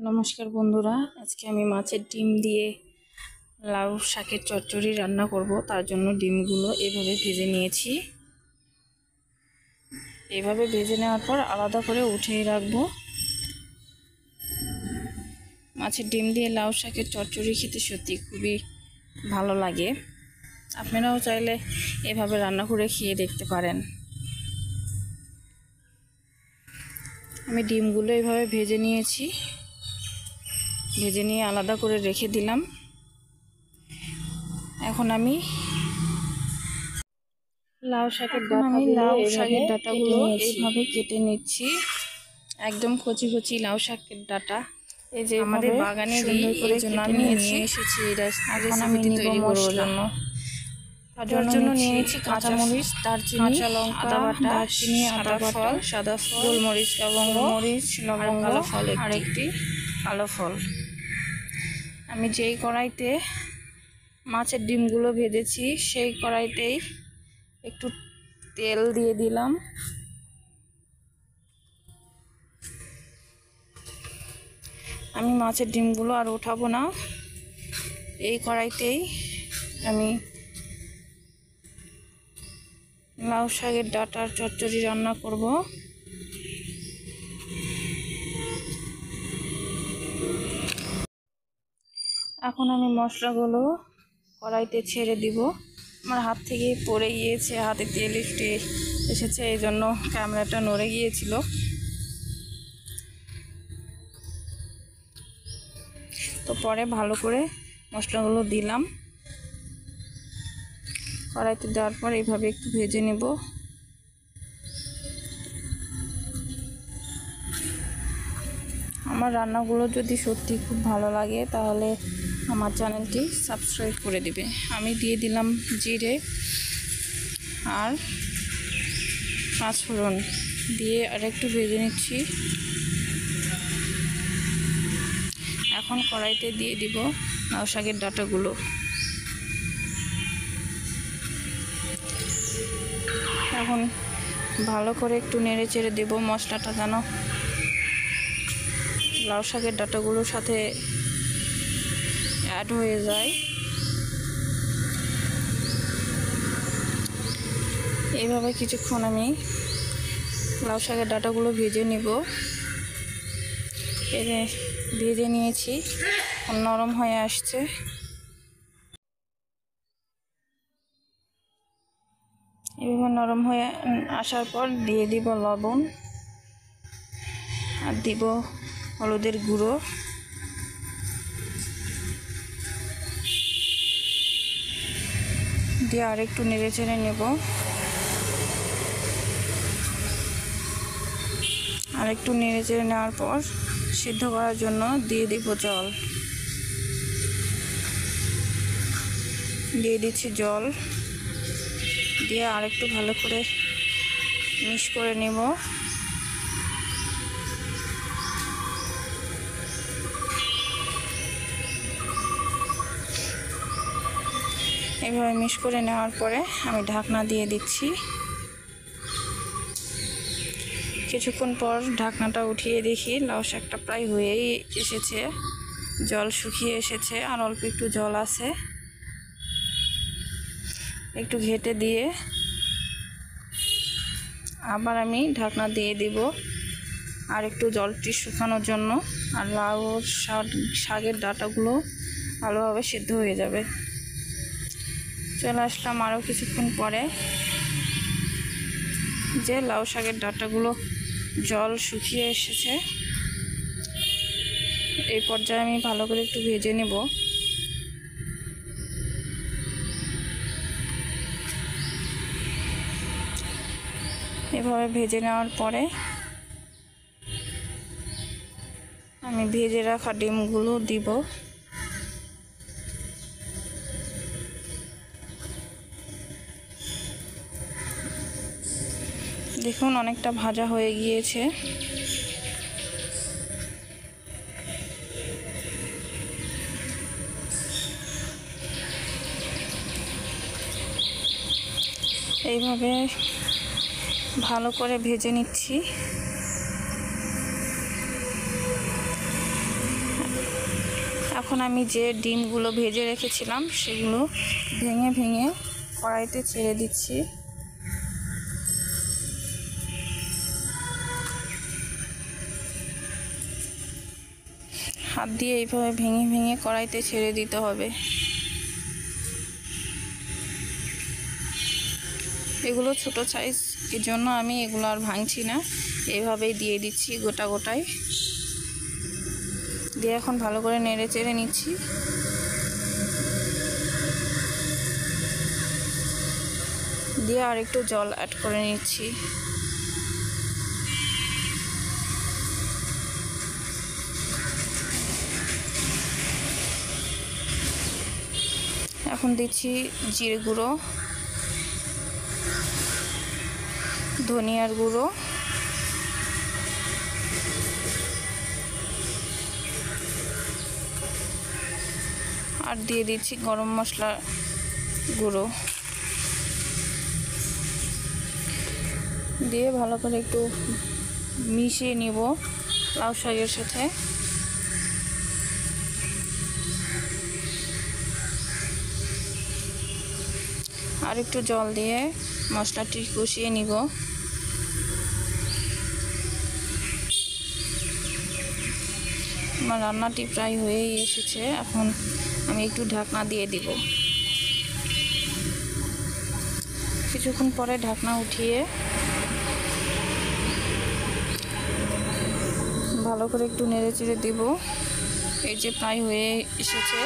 নমস্কার বন্ধুরা, আজকে আমি মাছের ডিম দিয়ে লাউ শাকের চচ্চড়ি রান্না করব। তার জন্য ডিমগুলো এভাবে ভেজে নিয়েছি। এভাবে ভেজে নেওয়ার পর আলাদা করে উঠিয়ে রাখবো। মাছের ডিম দিয়ে লাউ শাকের চচ্চড়ি খেতে সত্যি খুবই ভালো লাগে। আপনারাও চাইলে এভাবে রান্না করে খেয়ে দেখতে পারেন। আমি ডিমগুলো এভাবে ভেজে নিয়েছি। ভেজে নিয়ে আলাদা করে রেখে দিলাম। এখন আমি লাউ শাকের ডাঁটাগুলো এইভাবে কেটে নিচ্ছি। একদম কচি কচি লাউ শাকের ডাঁটা। এই যে আমাদের বাগানে এই জন্য আমি নিয়ে এসেছি রেসিপিটি তৈরি করার জন্য। তার জন্য নিয়েছি কাঁচামরিচ, দারচিনি, আদা বাটা, দারচিনি, আদা বাটা, সাদা ফল, গোলমরিচ, লবঙ্গ, আর একটি কালো ফল। আমি যেই কড়াইতে মাছের ডিমগুলো ভেজেছি সেই কড়াইতেই একটু তেল দিয়ে দিলাম। আমি মাছের ডিমগুলো আর উঠাবো না, এই কড়াইতেই আমি লাউ শাকের ডাঁটার চচ্চড়ি রান্না করব। এখন আমি মশলাগুলো কড়াইতে ছেড়ে দিব। আমার হাত থেকে পড়ে গিয়েছে, হাতে তেল উঠে এসেছে, এই জন্য ক্যামেরাটা নড়ে গিয়েছিল। তো পরে ভালো করে মশলাগুলো দিলাম। কড়াইতে দেওয়ার পর এইভাবে একটু ভেজে নেব। আমার রান্নাগুলো যদি সত্যি খুব ভালো লাগে তাহলে আমার চ্যানেলটি সাবস্ক্রাইব করে দিবে। আমি দিয়ে দিলাম জিরে আর পাঁচফোড়ন দিয়ে আর একটু ভেজে নিচ্ছি। এখন কড়াইতে দিয়ে দিব লাউ শাকের ডাঁটাগুলো। এখন ভালো করে একটু নেড়ে চেড়ে দেবো মশলাটা যেন লাউ শাকের ডাঁটাগুলোর সাথে অ্যাড হয়ে যায়। এইভাবে কিছুক্ষণ আমি লাউ শাকের ডাঁটাগুলো ভেজে নিব। ভেজে নিয়েছি, নরম হয়ে আসছে। এভাবে নরম হয়ে আসার পর দিয়ে দিব লবণ আর দিব হলুদের গুঁড়ো। দিয়ে আর একটু নেড়ে চেড়ে নেব। আর একটু নেড়ে চেড়ে নেওয়ার পর সিদ্ধ করার জন্য দিয়ে দিব জল। দিয়ে দিচ্ছি জল, দিয়ে আর একটু ভালো করে মিক্স করে নেব। এইভাবে মিক্স করে নেওয়ার পরে আমি ঢাকনা দিয়ে দিচ্ছি। কিছুক্ষণ পর ঢাকনাটা উঠিয়ে দেখি লাউ শাকটা প্রায় হয়েই এসেছে, জল শুকিয়ে এসেছে, আর অল্প একটু জল আছে। একটু ঘেঁটে দিয়ে আবার আমি ঢাকনা দিয়ে দিব আর একটু জলটি শুকানোর জন্য, আর লাউ শাকের ডাঁটাগুলো ভালোভাবে সিদ্ধ হয়ে যাবে। চলে আসলাম আরও কিছুক্ষণ পরে, যে লাউ শাকের ডাঁটাগুলো জল শুকিয়ে এসেছে। এই পর্যায়ে আমি ভালো করে একটু ভেজে নেব। এভাবে ভেজে নেওয়ার পরে আমি ভেজে রাখা ডিমগুলো দিব। দেখুন অনেকটা ভাজা হয়ে গিয়েছে। এইভাবে ভালো করে ভেজে নিচ্ছি। এখন আমি যে ডিমগুলো ভেজে রেখেছিলাম সেগুলো ভেঙে ভেঙে কড়াইতে ছেড়ে দিচ্ছি। হাত দিয়ে এইভাবে ভেঙে ভেঙে কড়াইতে ছেড়ে দিতে হবে। এগুলো ছোট সাইজ, এর জন্য আমি এগুলো আর ভাঙছি না, এইভাবেই দিয়ে দিচ্ছি গোটা গোটায়। দিয়ে এখন ভালো করে নেড়ে চেড়ে নিচ্ছি। দিয়ে আর একটু জল অ্যাড করে নিচ্ছি। এখন দিচ্ছি জিরে গুঁড়ো, ধনিয়ার গুঁড়ো, আর দিয়ে দিচ্ছি গরম মশলা গুঁড়ো। দিয়ে ভালো করে একটু মিশিয়ে নিব লাউ শাকের সাথে। আর একটু জল দিয়ে মশলাটি কষিয়ে নিব। আমার রান্নাটি প্রায় হয়েই এসেছে, এখন আমি একটু ঢাকনা দিয়ে দিব। কিছুক্ষণ পরে ঢাকনা উঠিয়ে ভালো করে একটু নেড়ে চেড়ে দিব। এই যে প্রায় হয়ে এসেছে।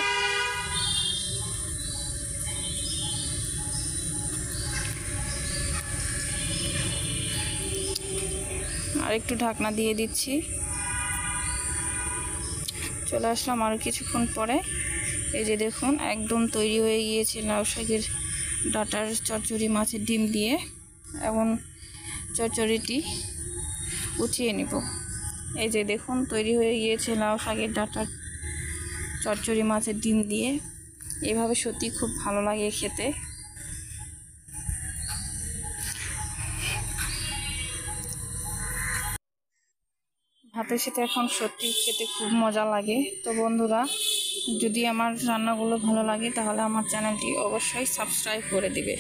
আর একটু ঢাকনা দিয়ে দিচ্ছি। চলে আসলাম আর কিছুক্ষণ পরে। এই যে দেখুন একদম তৈরি হয়ে গিয়েছে লাউ শাকের ডাঁটার চচ্চড়ি মাছের ডিম দিয়ে। এখন চচ্চড়িটি উঠিয়ে নিব। এই যে দেখুন তৈরি হয়ে গিয়েছে লাউ শাকের ডাঁটার চচ্চড়ি মাছের ডিম দিয়ে। এভাবে সত্যি খুব ভালো লাগে খেতে। ভাতের সাথে এখন সত্যি খেতে খুব মজা লাগে। তো বন্ধুরা, যদি আমার রান্নাগুলো ভালো লাগে তাহলে আমার চ্যানেলটি অবশ্যই সাবস্ক্রাইব করে দিবে।